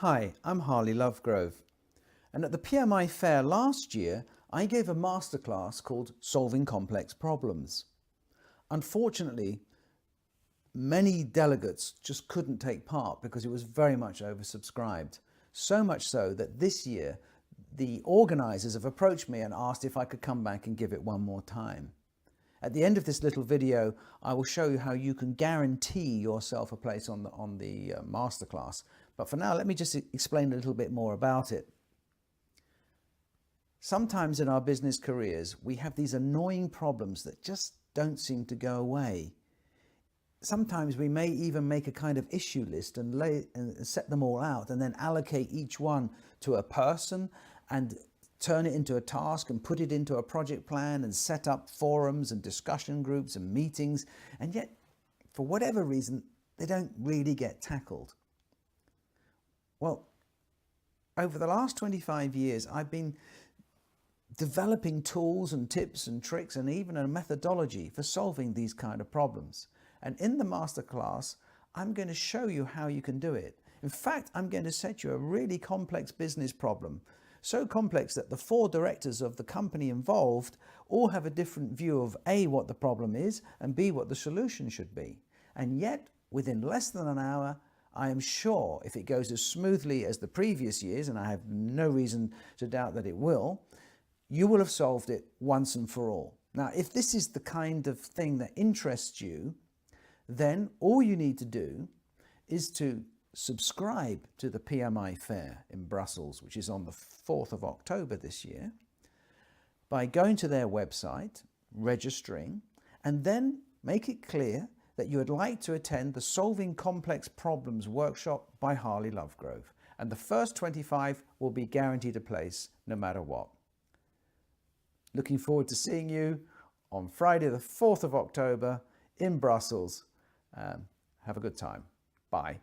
Hi, I'm Harley Lovegrove, and at the PMI Fair last year I gave a masterclass called Solving Complex Problems. Unfortunately, many delegates just couldn't take part because it was very much oversubscribed. So much so that this year the organisers have approached me and asked if I could come back and give it one more time. At the end of this little video, I will show you how you can guarantee yourself a place on the masterclass. But for now, let me just explain a little bit more about it. Sometimes in our business careers, we have these annoying problems that just don't seem to go away. Sometimes we may even make a kind of issue list and set them all out and then allocate each one to a person and turn it into a task and put it into a project plan and set up forums and discussion groups and meetings, and yet for whatever reason they don't really get tackled. Well, over the last 25 years I've been developing tools and tips and tricks and even a methodology for solving these kind of problems, and in the masterclass I'm going to show you how you can do it. In fact, I'm going to set you a really complex business problem, so complex that the 4 directors of the company involved all have a different view of A, what the problem is, and B, what the solution should be. And yet, within less than an hour, I am sure if it goes as smoothly as the previous years, and I have no reason to doubt that it will, you will have solved it once and for all. Now, if this is the kind of thing that interests you, then all you need to do is to subscribe to the PMI Fair in Brussels, which is on the 4th of October this year, by going to their website, registering, and then make it clear that you would like to attend the Solving Complex Problems workshop by Harley Lovegrove. And the first 25 will be guaranteed a place no matter what. Looking forward to seeing you on Friday the 4th of October in Brussels. Have a good time. Bye.